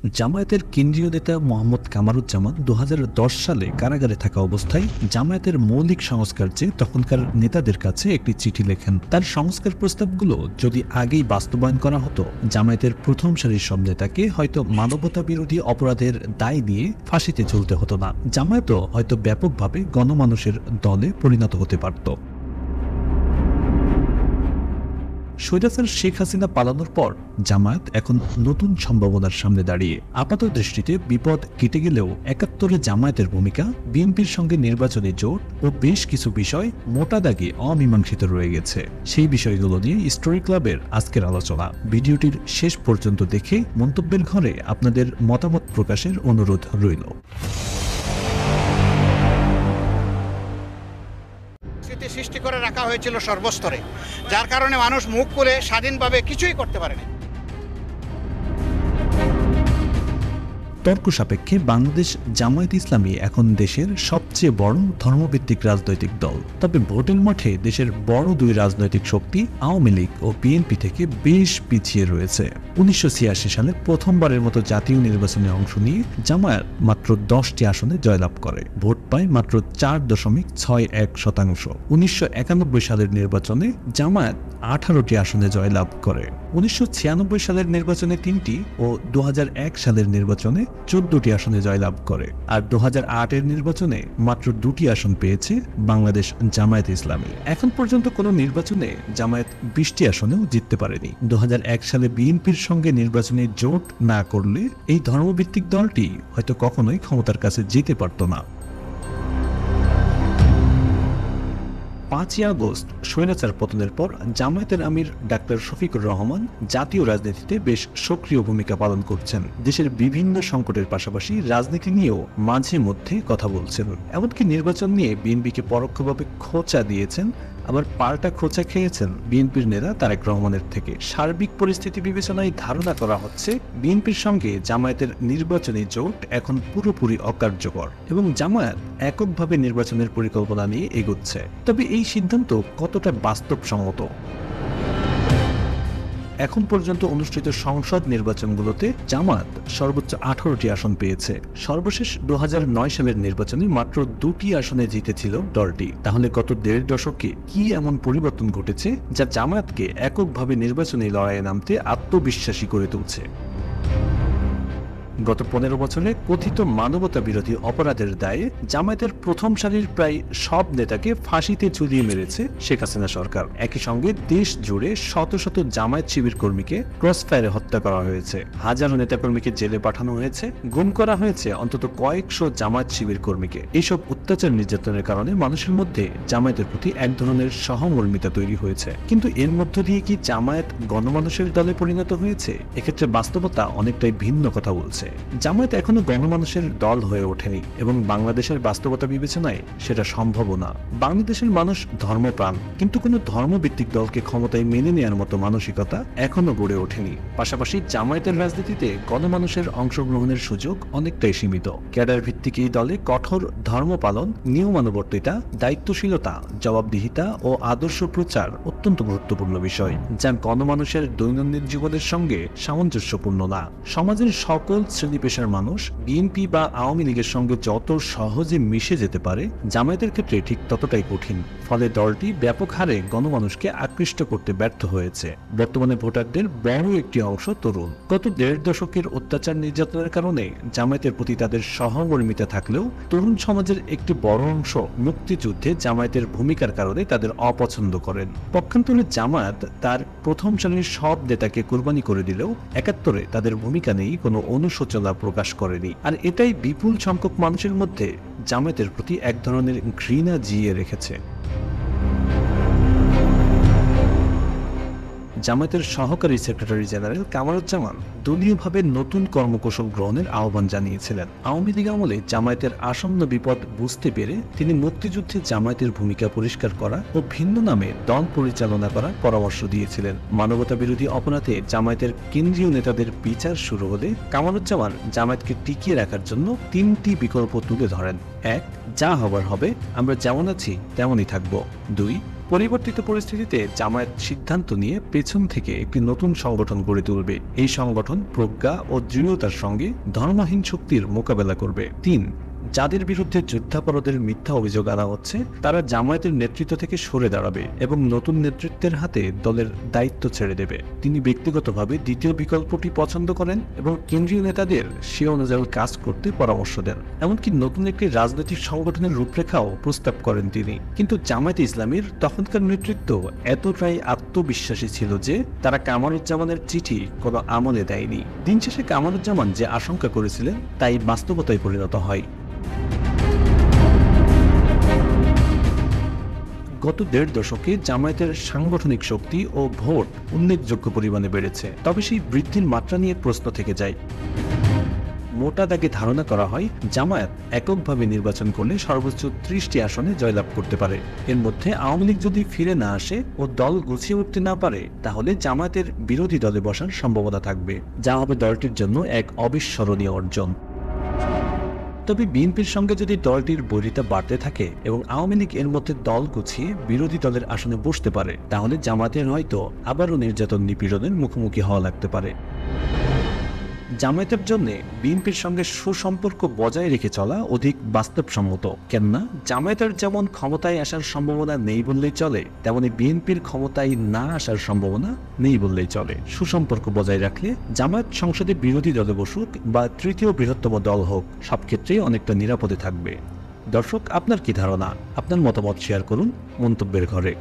জামায়াতের কেন্দ্রীয় নেতা মোহাম্মদ কামারুজ্জামান ২০১০ সালে কারাগারে থাকা অবস্থায় জামায়াতের মৌলিক সংস্কার চেয়ে তখনকার নেতাদের কাছে একটি চিঠি লেখেন। তার সংস্কার প্রস্তাবগুলো যদি আগেই বাস্তবায়ন করা হতো, জামায়াতের প্রথম সারির সব নেতাকে হয়তো মানবতা বিরোধী অপরাধের দায় দিয়ে ফাঁসিতে ঝুলতে হতো না। জামায়াতও হয়তো ব্যাপকভাবে গণমানুষের দলে পরিণত হতে পারত। স্বৈরাচার শেখ হাসিনা পালানোর পর জামায়াত এখন নতুন সম্ভাবনার সামনে দাঁড়িয়ে। আপাত দৃষ্টিতে বিপদ কেটে গেলেও ৭১-এ জামায়াতের ভূমিকা, বিএনপির সঙ্গে নির্বাচনী জোট ও বেশ কিছু বিষয় মোটা দাগে অমীমাংসিত রয়ে গেছে। সেই বিষয়গুলো নিয়ে স্টোরি ক্লাবের আজকের আলোচনা। ভিডিওটির শেষ পর্যন্ত দেখে মন্তব্যের ঘরে আপনাদের মতামত প্রকাশের অনুরোধ রইল। সৃষ্টি করে রাখা হয়েছিল সর্বস্তরে, যার কারণে মানুষ মুখ খুলে স্বাধীনভাবে কিছুই করতে পারেনি। তর্ক সাপেক্ষে বাংলাদেশ জামায়াত ইসলামী এখন দেশের সবচেয়ে বড় ধর্মভিত্তিক রাজনৈতিক দল। তবে ভোটের মাঠে দেশের বড় দুই রাজনৈতিক শক্তি আওয়ামী লীগ ও বিএনপি থেকে বেশ পিছিয়ে রয়েছে। ১৯৮৬ সালে প্রথমবারের মতো জাতীয় নির্বাচনে অংশ নিয়ে জামায়াত মাত্র ১০টি আসনে জয়লাভ করে, ভোট পায় মাত্র ৪.৬১%। ১৯৯১ সালের নির্বাচনে জামায়াত ১৮টি আসনে জয়লাভ করে। ১৯৯৬ সালের নির্বাচনে ৩টি ও ২০০১ সালের নির্বাচনে ১৪টি আসনে জয়লাভ করে। আর ২০০৮-এর নির্বাচনে মাত্র ২টি আসন পেয়েছে বাংলাদেশ জামায়াত ইসলামী। এখন পর্যন্ত কোনো নির্বাচনে জামায়াত ২০টি আসনেও জিততে পারেনি। ২০০১ সালে বিএনপির সঙ্গে নির্বাচনী জোট না করলে এই ধর্মভিত্তিক দলটি হয়তো কখনোই ক্ষমতার কাছে যেতে পারত না। ৫ই আগস্ট স্বৈরাচার পতনের পর জামায়াতের আমির ডাক্তার শফিকুর রহমান জাতীয় রাজনীতিতে বেশ সক্রিয় ভূমিকা পালন করছেন। দেশের বিভিন্ন সংকটের পাশাপাশি রাজনীতি নিয়েও মাঝে মধ্যে কথা বলছেন। এমনকি নির্বাচন নিয়ে বিএনপিকে পরোক্ষভাবে খোঁচা দিয়েছেন, আবার পাল্টা খোঁচা খেয়েছেন বিএনপির নেতা তারেক রহমানের থেকে। সার্বিক পরিস্থিতি বিবেচনায় ধারণা করা হচ্ছে বিএনপির সঙ্গে জামায়াতের নির্বাচনী জোট এখন পুরোপুরি অকার্যকর এবং জামায়াত এককভাবে নির্বাচনের পরিকল্পনা নিয়ে এগোচ্ছে। তবে এই সিদ্ধান্ত কতটা বাস্তবসম্মত? এখন পর্যন্ত অনুষ্ঠিত সংসদ নির্বাচনগুলোতে জামায়াত সর্বোচ্চ ১৮টি আসন পেয়েছে। সর্বশেষ ২০০৯ সালের নির্বাচনে মাত্র ২টি আসনে জিতেছিল দলটি। তাহলে গত দেড় দশকে কি এমন পরিবর্তন ঘটেছে যা জামায়াতকে এককভাবে নির্বাচনী লড়াইয়ে নামতে আত্মবিশ্বাসী করে তুলছে? গত ১৫ বছরে কথিত মানবতা বিরোধী অপরাধের দায়ে জামায়াতের প্রথম সারির প্রায় সব নেতাকে ফাঁসিতে ঝুলিয়ে মেরেছে শেখ হাসিনা সরকার। একই সঙ্গে দেশ জুড়ে শত শত জামায়াত শিবির কর্মীকে ক্রসফায়ারে হত্যা করা হয়েছে, হাজারো নেতাকর্মীকে জেলে পাঠানো হয়েছে, গুম করা হয়েছে অন্তত কয়েকশো জামায়াত শিবির কর্মীকে। এইসব অত্যাচার নির্যাতনের কারণে মানুষের মধ্যে জামায়াতের প্রতি এক ধরনের সহমর্মিতা তৈরি হয়েছে। কিন্তু এর মধ্য দিয়ে কি জামায়াত গণমানুষের দলে পরিণত হয়েছে? এক্ষেত্রে বাস্তবতা অনেকটাই ভিন্ন কথা বলছে। জামায়াত এখনো গণমানুষের দল হয়ে ওঠেনি এবং বাংলাদেশের বাস্তবতা বিবেচনায় সেটা সম্ভবও না। বাংলাদেশের মানুষ ধর্মপ্রাণ, কিন্তু কোনো ধর্মভিত্তিক দলকে ক্ষমতায় মেনে নেওয়ার মতো মানসিকতা এখনো গড়ে ওঠেনি। পাশাপাশি জামায়াতের রাজনীতিতে গণমানুষের অংশগ্রহণের সুযোগ অনেকটাই সীমিত। ক্যাডার ভিত্তিক এই দলে কঠোর ধর্ম পালন, নিয়মানুবর্তিতা, দায়িত্বশীলতা, জবাবদিহিতা ও আদর্শ প্রচার অত্যন্ত গুরুত্বপূর্ণ বিষয়, যা গণমানুষের দৈনন্দিন জীবনের সঙ্গে সামঞ্জস্যপূর্ণ না। সমাজের সকল শ্রেণী পেশার মানুষ বিএনপি বা আওয়ামী লীগের সঙ্গে যত সহজে মিশে যেতে পারে, জামায়াতের ক্ষেত্রে ঠিক ততটাই কঠিন। ফলে দলটি ব্যাপক হারে গণমানুষকে আকৃষ্ট করতে ব্যর্থ হয়েছে। বর্তমানে ভোটারদের বড় একটি অংশ তরুণ। গত দেড় দশকের অত্যাচার নির্যাতনের কারণে জামায়াতের প্রতি তাদের সহমর্মিতা থাকলেও তরুণ সমাজের একটি বড় অংশ মুক্তিযুদ্ধে জামায়াতের ভূমিকার কারণে তাদের অপছন্দ করেন। পক্ষান্তরে জামায়াত তার প্রথম সারির সব নেতাকে কুরবানি করে দিলেও ৭১-এ তাদের ভূমিকা নেই কোনো অনুশোচনা প্রকাশ করেনি। আর এটাই বিপুল সংখ্যক মানুষের মধ্যে জামায়াতের প্রতি এক ধরনের ঘৃণা জিয়ে রেখেছে। জামায়াতের সহকারী সেক্রেটারি জেনারেল কামারুজ্জামান দলীয়ভাবে নতুন কর্মকৌশল গ্রহণের আহ্বান জানিয়েছিলেন। আওয়ামী লীগ আমলে জামায়াতের আসন্ন বিপদ বুঝতে পেরে তিনি মুক্তিযুদ্ধে জামায়াতের ভূমিকা পরিষ্কার করা ও ভিন্ন নামে দল পরিচালনা করার পরামর্শ দিয়েছিলেন। মানবতা বিরোধী অপরাধে জামায়াতের কেন্দ্রীয় নেতাদের বিচার শুরু হলে কামারুজ্জামান জামায়াতকে টিকিয়ে রাখার জন্য ৩টি বিকল্প তুলে ধরেন। ১. যা হবার হবে, আমরা যেমন আছি তেমনই থাকব। ২. পরিবর্তিত পরিস্থিতিতে জামায়াত সিদ্ধান্ত নিয়ে পেছন থেকে একটি নতুন সংগঠন গড়ে তুলবে। এই সংগঠন প্রজ্ঞা ও দৃঢ়তার সঙ্গে ধর্মহীন শক্তির মোকাবেলা করবে। 3, যাদের বিরুদ্ধে যুদ্ধাপরাধের মিথ্যা অভিযোগ আনা হচ্ছে তারা জামায়াতের নেতৃত্ব থেকে সরে দাঁড়াবে এবং নতুন নেতৃত্বের হাতে দলের দায়িত্ব ছেড়ে দেবে। তিনি ব্যক্তিগতভাবে দ্বিতীয় বিকল্পটি পছন্দ করেন এবং কেন্দ্রীয় নেতাদের সে অনুযায়ী কাজ করতে পরামর্শ দেন। এমনকি নতুন একটি রাজনৈতিক সংগঠনের রূপরেখাও প্রস্তাব করেন তিনি। কিন্তু জামায়াতে ইসলামীর তখনকার নেতৃত্ব এতটাই আত্মবিশ্বাসী ছিল যে তারা কামারুজ্জামানের চিঠি কোনো আমলে দেয়নি। দিন শেষে কামারুজ্জামান যে আশঙ্কা করেছিলেন তাই বাস্তবতায় পরিণত হয়। গত 1.5 দশকে জামায়াতের সাংগঠনিক শক্তি ও ভোট উল্লেখযোগ্য পরিমাণে বেড়েছে। তবে সেই বৃদ্ধির মাত্রা নিয়ে প্রশ্ন থেকে যায়। মোটা দাগে ধারণা করা হয় জামায়াত এককভাবে নির্বাচন করলে সর্বোচ্চ 30টি আসনে জয়লাভ করতে পারে। এর মধ্যে আওয়ামী লীগ যদি ফিরে না আসে ও দল গুছিয়ে উঠতে না পারে তাহলে জামায়াতের বিরোধী দলে বসার সম্ভাবনা থাকবে, যা হবে দলটির জন্য এক অবিস্মরণীয় অর্জন। তবে বিএনপির সঙ্গে যদি দলটির বৈরিতা বাড়তে থাকে এবং আওয়ামী লীগ এর মধ্যে দল গুছিয়ে বিরোধী দলের আসনে বসতে পারে তাহলে জামায়াতের হয়তো আবারও নির্যাতন নিপীড়নের মুখোমুখি হওয়া লাগতে পারে। জামায়াতের জন্য বিএনপির সঙ্গে সুসম্পর্ক বজায় রেখে চলা অধিক বাস্তবসম্মত, কেননা জামায়াতের যেমন ক্ষমতায় আসার সম্ভাবনা নেই বললেই চলে, তেমনি বিএনপির ক্ষমতায় না আসার সম্ভাবনা নেই বললেই চলে। সুসম্পর্ক বজায় রাখলে জামায়াত সংসদে বিরোধী দলে বসুক বা তৃতীয় বৃহত্তম দল হোক, সব ক্ষেত্রেই অনেকটা নিরাপদে থাকবে। দর্শক, আপনার কি ধারণা? আপনার মতামত শেয়ার করুন মন্তব্যের ঘরে।